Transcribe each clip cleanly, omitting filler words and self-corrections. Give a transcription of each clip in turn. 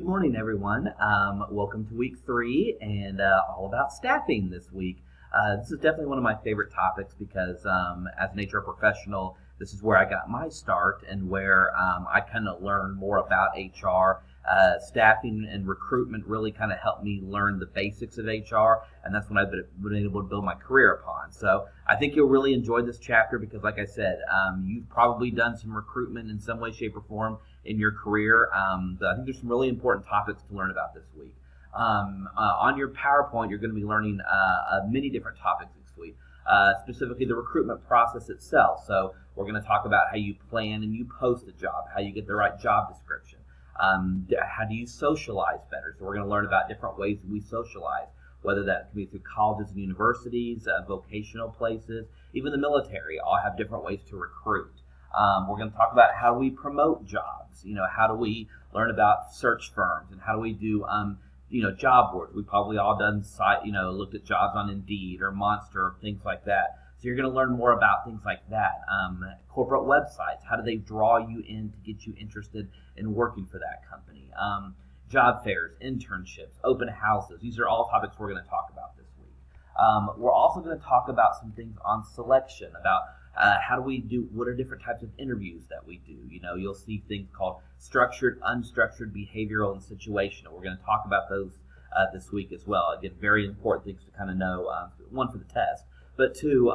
Good morning, everyone. Welcome to week 3 and all about staffing this week. This is definitely one of my favorite topics because as an HR professional, this is where I got my start and where I kind of learned more about HR. Staffing and recruitment really kind of helped me learn the basics of HR, and that's when I've been able to build my career upon. So I think you'll really enjoy this chapter because, like I said, you've probably done some recruitment in some way, shape, or form in your career. But I think there's some really important topics to learn about this week. On your PowerPoint, you're going to be learning many different topics this week, specifically the recruitment process itself. So we're going to talk about how you plan and you post a job, how you get the right job description. How do you socialize better? So we're going to learn about different ways we socialize, whether that can be through colleges and universities, vocational places, even the military, all have different ways to recruit. We're going to talk about how we promote jobs. How do we learn about search firms and how do we do, job boards. We've probably all done looked at jobs on Indeed or Monster or things like that. So you're going to learn more about things like that. Corporate websites, how do they draw you in to get you interested in working for that company? Job fairs, internships, open houses. These are all topics we're going to talk about this week. We're also going to talk about some things on selection, about what are different types of interviews that we do. You'll see things called structured, unstructured, behavioral, and situational. We're going to talk about those this week as well. Again, very important things to kind of know, one for the test, but two,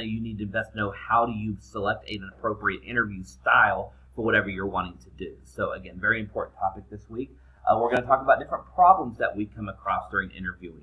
you need to best know how do you select an appropriate interview style for whatever you're wanting to do. So again, very important topic this week. We're going to talk about different problems that we come across during interviewing,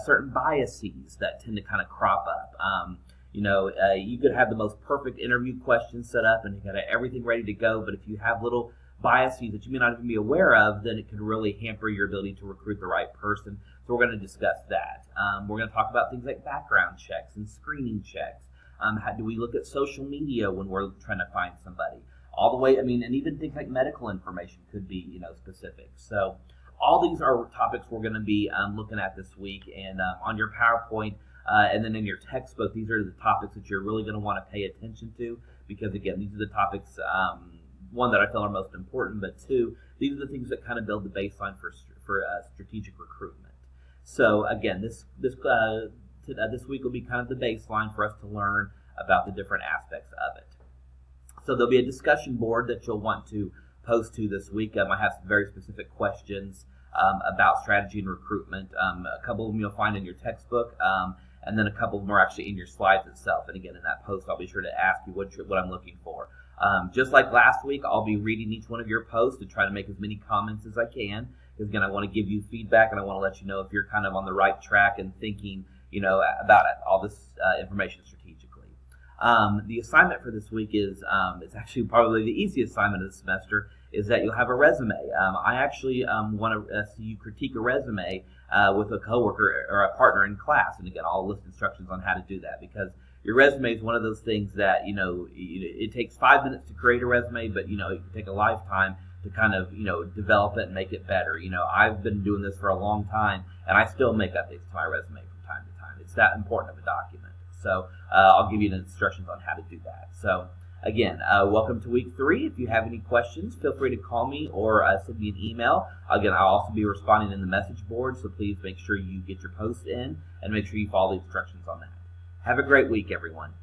certain biases that tend to kind of crop up. You could have the most perfect interview questions set up and you got everything ready to go, but if you have little biases that you may not even be aware of, then it can really hamper your ability to recruit the right person. So we're going to discuss that. We're going to talk about things like background checks and screening checks. How do we look at social media when we're trying to find somebody? All the way, and even things like medical information could be, specific. So all these are topics we're going to be looking at this week. And on your PowerPoint, and then in your textbook, these are the topics that you're really going to want to pay attention to because, again, these are the topics, one, that I feel are most important, but two, these are the things that kind of build the baseline for strategic recruitment. So, again, this week will be kind of the baseline for us to learn about the different aspects of it. So there'll be a discussion board that you'll want to post to this week. I have some very specific questions about strategy and recruitment. A couple of them you'll find in your textbook. And then a couple of them are actually in your slides itself. And again, in that post, I'll be sure to ask you what I'm looking for. Just like last week, I'll be reading each one of your posts to try to make as many comments as I can. Because again, I want to give you feedback and I want to let you know if you're kind of on the right track and thinking, about all this information strategically. The assignment for this week is, it's actually probably the easiest assignment of the semester, is that you'll have a resume. I actually want to see you critique a resume with a coworker or a partner in class. And again, I'll list instructions on how to do that because your resume is one of those things that, it takes 5 minutes to create a resume, but, it can take a lifetime to kind of, develop it and make it better. I've been doing this for a long time and I still make updates to my resume from time to time. It's that important of a document. So I'll give you the instructions on how to do that. So again, welcome to week 3. If you have any questions, feel free to call me or send me an email. Again, I'll also be responding in the message board, so please make sure you get your post in and make sure you follow the instructions on that. Have a great week, everyone.